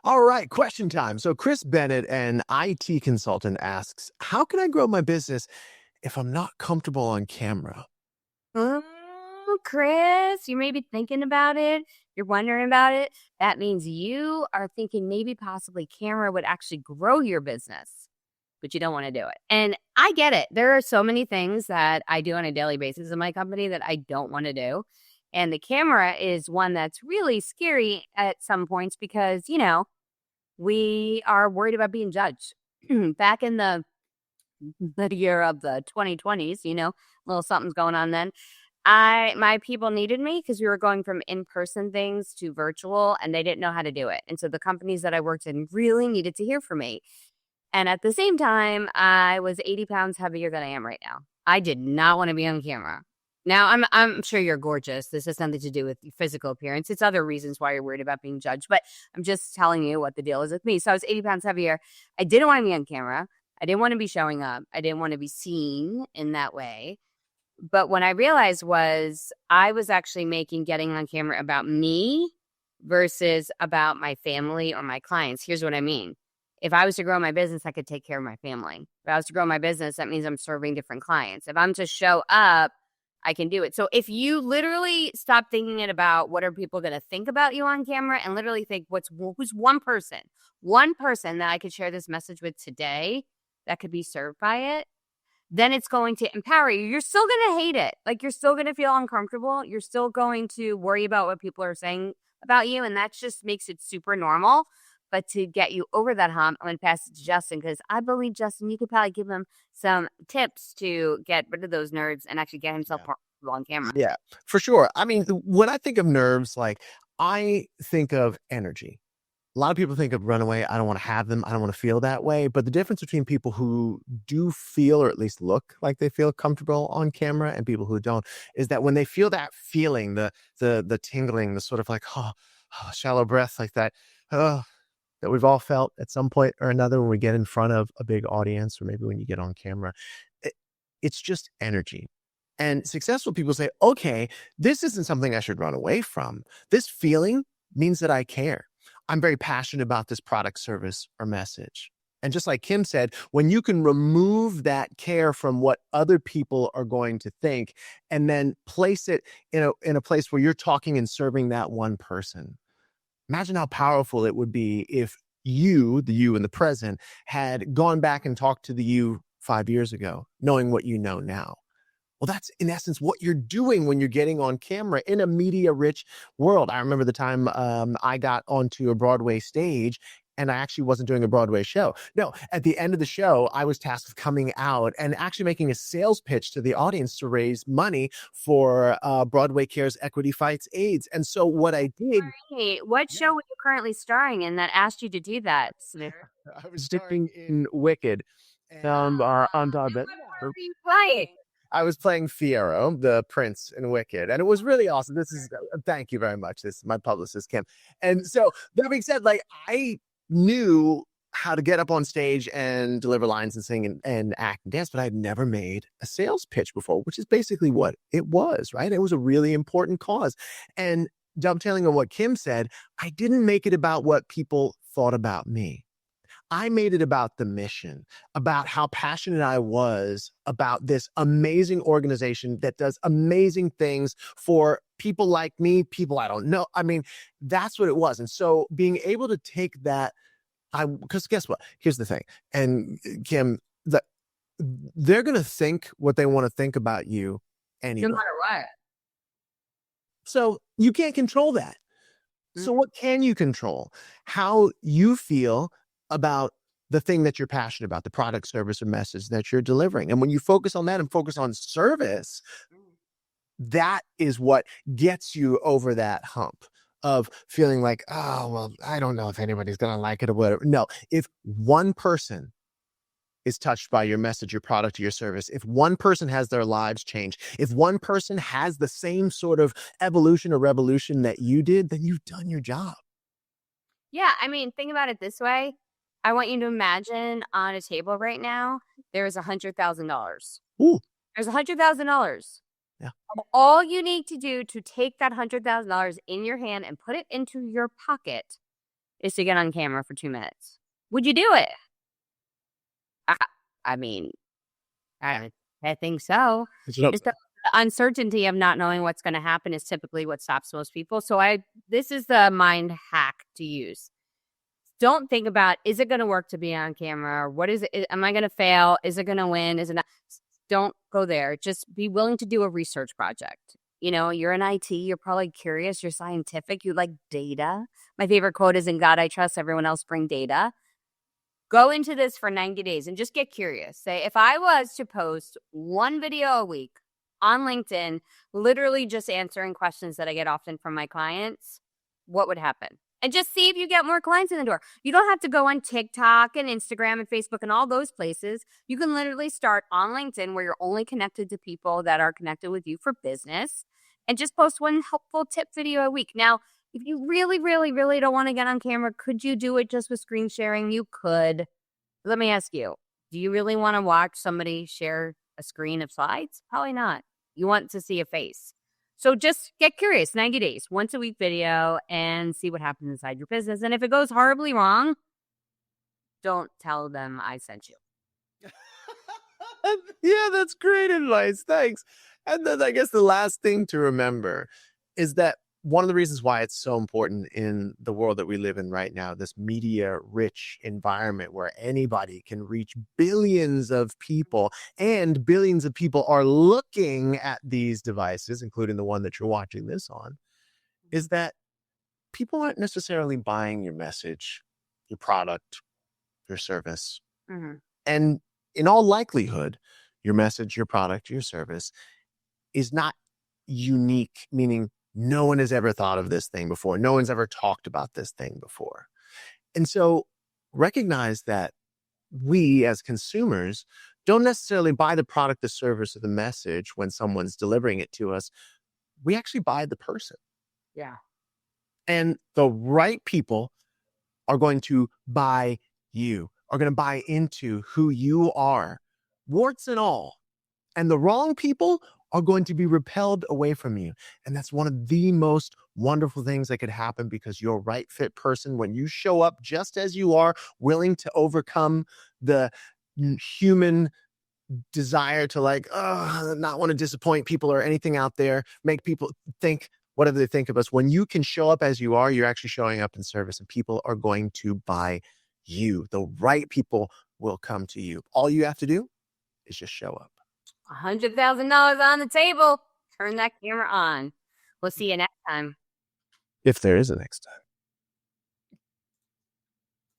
All right, question time. So Chris Bennett, an IT consultant, asks, how can I grow my business if I'm not comfortable on camera? Oh, Chris, you may be thinking about it. You're wondering about it. That means you are thinking maybe possibly camera would actually grow your business, but you don't want to do it. And I get it. There are so many things that I do on a daily basis in my company that I don't want to do. And the camera is one that's really scary at some points because, we are worried about being judged. Back in the year of the 2020s, little something's going on then. My people needed me because we were going from in-person things to virtual and they didn't know how to do it. And so the companies that I worked in really needed to hear from me. And at the same time, I was 80 pounds heavier than I am right now. I did not want to be on camera. Now, I'm sure you're gorgeous. This has nothing to do with your physical appearance. It's other reasons why you're worried about being judged. But I'm just telling you what the deal is with me. So I was 80 pounds heavier. I didn't want to be on camera. I didn't want to be showing up. I didn't want to be seen in that way. But what I realized was I was actually making getting on camera about me versus about my family or my clients. Here's what I mean. If I was to grow my business, I could take care of my family. If I was to grow my business, that means I'm serving different clients. If I'm to show up, I can do it. So if you literally stop thinking it about what are people going to think about you on camera and literally think who's one person that I could share this message with today that could be served by it, then it's going to empower you. You're still going to hate it. Like you're still going to feel uncomfortable. You're still going to worry about what people are saying about you. And that just makes it super normal. But to get you over that hump, I'm going to pass it to Justin because I believe, Justin, you could probably give him some tips to get rid of those nerves and actually get himself Yeah. comfortable on camera. Yeah, for sure. I mean, when I think of nerves, like I think of energy. A lot of people think of runaway. I don't want to have them. I don't want to feel that way. But the difference between people who do feel or at least look like they feel comfortable on camera and people who don't is that when they feel that feeling, the tingling, the sort of like shallow breath like that, oh, that we've all felt at some point or another when we get in front of a big audience or maybe when you get on camera, it, it's just energy. And successful people say, okay, this isn't something I should run away from. This feeling means that I care. I'm very passionate about this product, service, or message. And just like Kim said, when you can remove that care from what other people are going to think and then place it in a place where you're talking and serving that one person, imagine how powerful it would be if you, the you in the present, had gone back and talked to the you 5 years ago, knowing what you know now. Well, that's in essence what you're doing when you're getting on camera in a media rich world. I remember the time I got onto a Broadway stage and I actually wasn't doing a Broadway show. No, at the end of the show, I was tasked with coming out and actually making a sales pitch to the audience to raise money for Broadway Cares Equity Fights AIDS. And so what I did, Hey, what yeah, show were you currently starring in that asked you to do that, Smith? I was starring in Wicked. And on top of it, What part were you playing? I was playing Fiero, the prince in Wicked, and it was really awesome. This is thank you very much. This is my publicist Kim, and so that being said, like I knew how to get up on stage and deliver lines and sing and act and dance, but I'd never made a sales pitch before, which is basically what it was. Right? It was a really important cause, and dovetailing on what Kim said, I didn't make it about what people thought about me. I made it about the mission, about how passionate I was about this amazing organization that does amazing things for people like me, people I don't know. I mean, that's what it was. And so being able to take that, because guess what? Here's the thing. And Kim, that they're going to think what they want to think about you No anyway. matter what. So you can't control that. So Mhm. what can you control? How you feel about the thing that you're passionate about, the product, service, or message that you're delivering. And when you focus on that and focus on service, that is what gets you over that hump of feeling like, oh, well, I don't know if anybody's going to like it or whatever. No, if one person is touched by your message, your product, or your service, if one person has their lives changed, if one person has the same sort of evolution or revolution that you did, then you've done your job. Yeah, I mean, think about it this way. I want you to imagine on a table right now, there is $100,000. Ooh, There's $100,000. yeah. All you need to do to take that $100,000 in your hand and put it into your pocket is to get on camera for 2 minutes. Would you do it? I, I mean, I think so. Just the uncertainty of not knowing what's going to happen is typically what stops most people. So this is the mind hack to use. Don't think about, is it going to work to be on camera? What is it? Am I going to fail? Is it going to win? Is it not? Don't go there. Just be willing to do a research project. You know, you're in IT, you're probably curious, you're scientific, you like data. My favorite quote is, "In God I trust, everyone else bring data." Go into this for 90 days and just get curious. Say, if I was to post one video a week on LinkedIn, literally just answering questions that I get often from my clients, what would happen? And just see if you get more clients in the door. You don't have to go on TikTok and Instagram and Facebook and all those places. You can literally start on LinkedIn, where you're only connected to people that are connected with you for business, and just post one helpful tip video a week. Now, if you really, really, really don't want to get on camera, could you do it just with screen sharing? You could. Let me ask you, do you really want to watch somebody share a screen of slides? Probably not. You want to see a face. So just get curious, 90 days, once a week video, and see what happens inside your business. And if it goes horribly wrong, don't tell them I sent you. Yeah, that's great advice. Thanks. And then I guess the last thing to remember is that one of the reasons why it's so important in the world that we live in right now, this media rich environment where anybody can reach billions of people, and billions of people are looking at these devices, including the one that you're watching this on, is that people aren't necessarily buying your message, your product, your service. Mm-hmm. And in all likelihood, your message, your product, your service is not unique, meaning no one has ever thought of this thing before. No one's ever talked about this thing before. And so recognize that we as consumers don't necessarily buy the product, the service, or the message when someone's delivering it to us. We actually buy the person. Yeah. And the right people are going to buy you, are going to buy into who you are, warts and all. And the wrong people are going to be repelled away from you. And that's one of the most wonderful things that could happen, because your right fit person, when you show up just as you are, willing to overcome the human desire to not want to disappoint people or anything out there, make people think whatever they think of us. When you can show up as you are, you're actually showing up in service, and people are going to buy you. The right people will come to you. All you have to do is just show up. $100,000 on the table. Turn that camera on. We'll see you next time. If there is a next time.